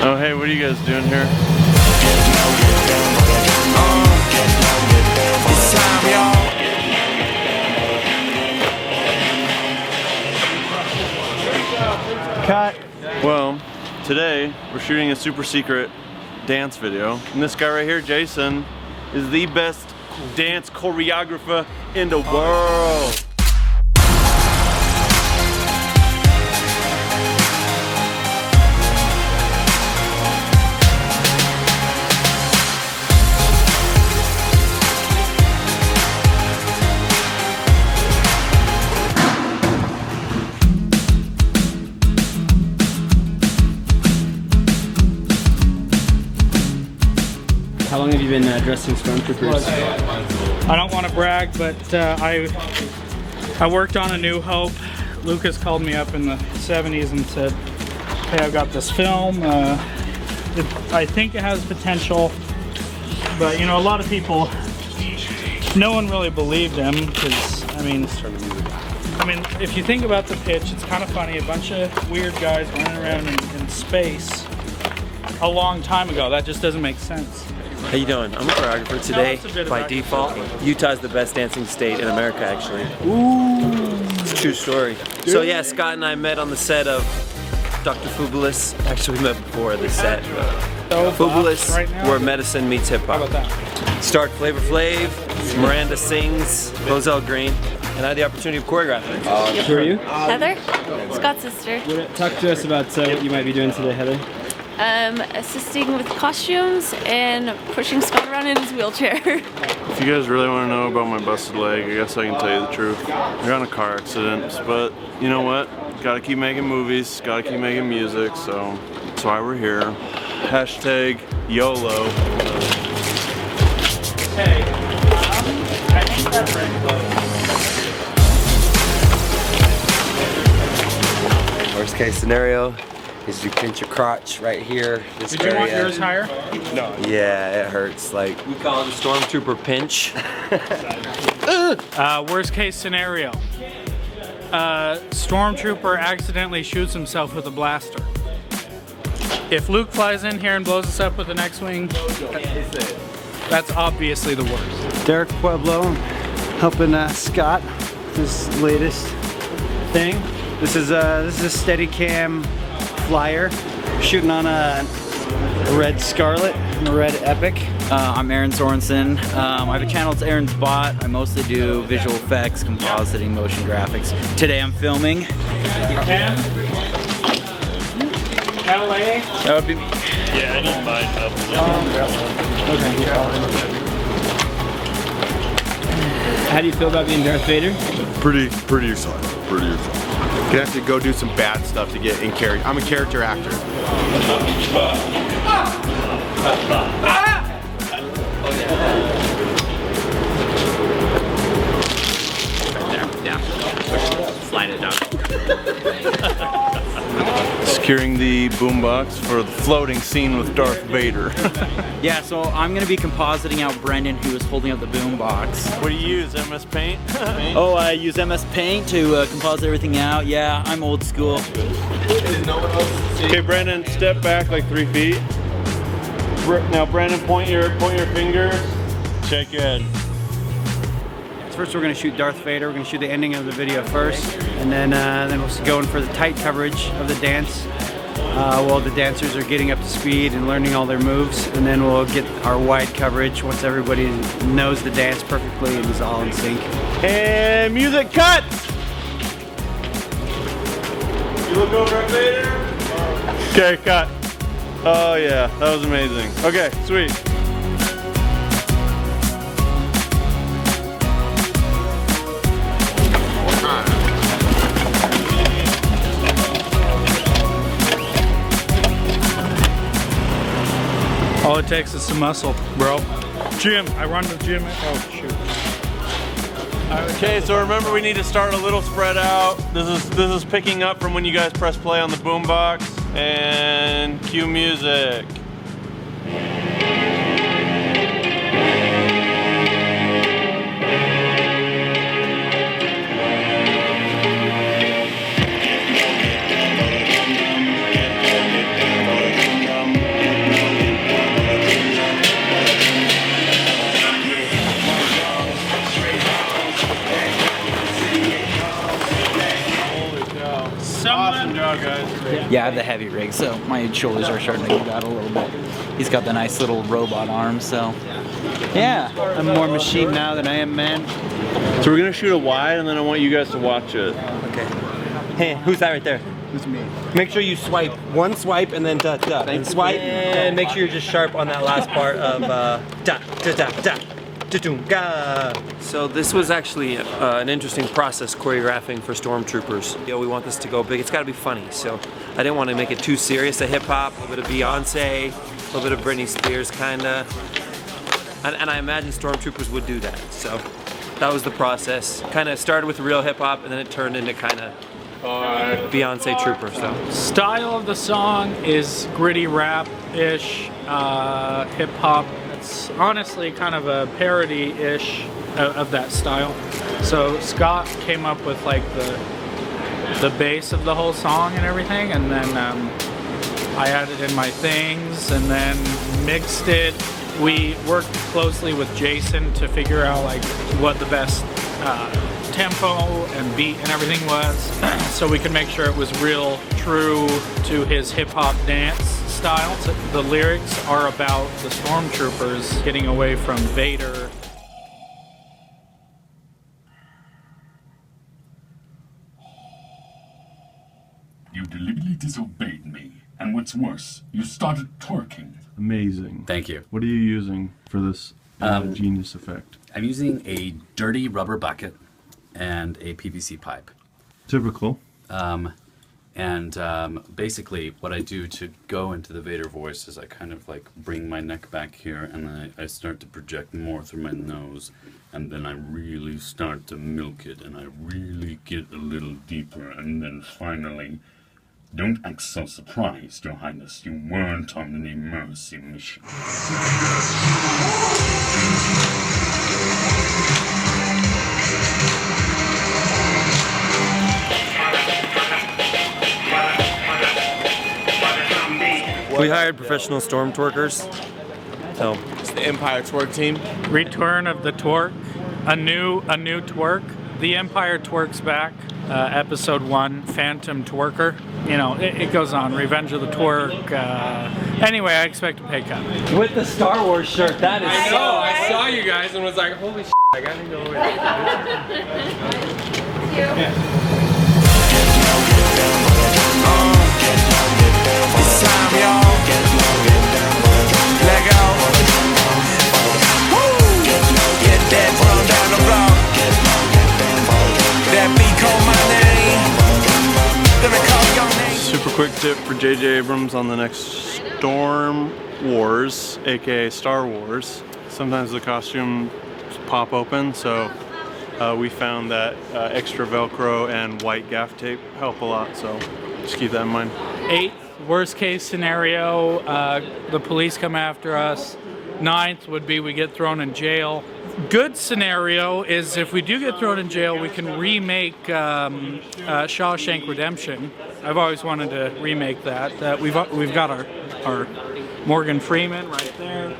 Oh hey, what are you guys doing here? It's time, y'all. Cut. Well, today we're shooting a super secret dance video. And this guy right here, Jason, is the best dance choreographer in the world. How long have you been dressing stormtroopers? I don't want to brag, but I worked on A New Hope. Lucas called me up in the 70s and said, hey, I've got this film. I think it has potential, but you know, a lot of people, no one really believed him because, I mean, if you think about the pitch, it's kind of funny. A bunch of weird guys running around in space a long time ago. That just doesn't make sense. How you doing? I'm a choreographer today. By default, Utah's the best dancing state in America, actually. Ooh. It's a true story. So yeah, Scott and I met on the set of Dr. Fubulis. Actually, we met before the set. Fubulis, right now, where medicine meets hip How hop. about that? Starred Flavor Flav, Miranda sings, Roselle Green, and I had the opportunity of choreographing. Who are you? Heather, Scott's sister. Talk to us about what you might be doing today, Heather. Assisting with costumes and pushing Scott around in his wheelchair. If you guys really want to know about my busted leg, I guess I can tell you the truth. I got in a car accident, but you know what? Gotta keep making movies, gotta keep making music, so that's why we're here. Hashtag YOLO. Hey, I think that's very close. Worst case scenario is you pinch your crotch right here. This Did you want yours higher? No. Yeah, it hurts. Like, we call it the Stormtrooper pinch. Worst case scenario. Stormtrooper accidentally shoots himself with a blaster. If Luke flies in here and blows us up with an X-Wing, that's obviously the worst. Derek Pueblo, helping Scott with his latest thing. This is a Steadicam flyer, shooting on a red Scarlet and a red Epic. I'm Aaron Sorensen. I have a channel, it's Aaron's Bot. I mostly do visual effects, compositing, motion graphics. Today I'm filming. LA? That would be me. Yeah, I need mine up. How do you feel about being Darth Vader? Pretty excited. Gonna have to go do some bad stuff to get in character. I'm a character actor. Slide it down. Securing the boombox for the floating scene with Darth Vader. Yeah, so I'm gonna be compositing out Brendan, who is holding up the boom box. What do you use, MS Paint? Oh, I use MS Paint to composite everything out. Yeah, I'm old school. Okay, Brandon, step back like 3 feet. Now, Brandon, point your fingers. Shake your head. First we're going to shoot Darth Vader. We're going to shoot the ending of the video first, and then we'll go in for the tight coverage of the dance while the dancers are getting up to speed and learning all their moves, and then we'll get our wide coverage once everybody knows the dance perfectly and is all in sync. And music cut! You look over at Vader. Okay, cut. Oh yeah, that was amazing. Okay, sweet. All it takes is some muscle, bro. Gym, I run the gym. Oh shoot. Okay, so remember we need to start a little spread out. This is picking up from when you guys press play on the boombox, and cue music. Good job, guys. Yeah, I have the heavy rig, so my shoulders are starting to give out a little bit. He's got the nice little robot arm, so yeah. I'm more machine now than I am man. So we're gonna shoot a wide, and then I want you guys to watch it. Okay. Hey, who's that right there? Who's me? Make sure you swipe. One swipe and then da da. And swipe and make sure you're just sharp on that last part of da da da da. So this was actually an interesting process choreographing for Stormtroopers. You know, we want this to go big. It's got to be funny. So I didn't want to make it too serious. A hip hop, a bit of Beyonce, a little bit of Britney Spears, kinda. And I imagine Stormtroopers would do that. So that was the process. Kind of started with real hip hop, and then it turned into kind of Beyonce Trooper. So Style of the song is gritty rap-ish, hip hop. It's honestly kind of a parody-ish of that style. So Scott came up with like the base of the whole song and everything, and then I added in my things and then mixed it. We worked closely with Jason to figure out like what the best tempo and beat and everything was, so we could make sure it was real true to his hip-hop dance style. So the lyrics are about the Stormtroopers getting away from Vader. You deliberately disobeyed me, and what's worse, you started twerking. Amazing. Thank you. What are you using for this genius effect? I'm using a dirty rubber bucket and a PVC pipe. Typical. Basically what I do to go into the Vader voice is I kind of like bring my neck back here, and then I start to project more through my nose, and then I really start to milk it, and I really get a little deeper, and then finally, don't act so surprised, Your Highness. You weren't on any mercy mission. we hired professional Stormtwerkers. So It's the Empire Twerk team. Return of the Twerk, a new twerk. The Empire twerks back. Episode 1, Phantom Twerker. You know, it goes on. Revenge of the Twerk. Anyway, I expect a pay cut. with the Star Wars shirt, that is I know, I saw you guys and was like, holy shit, I gotta go It's time, y'all. Let go. Woo! Get that from down the block. That beat called my name. Gonna call your name. Super quick tip for J.J. Abrams on the next Storm Wars, aka Star Wars. Sometimes the costumes pop open, so we found that extra Velcro and white gaff tape help a lot, so just keep that in mind. 8th, worst case scenario, the police come after us. 9th would be we get thrown in jail. Good scenario is if we do get thrown in jail, we can remake Shawshank Redemption. I've always wanted to remake that. We've got our Morgan Freeman right there.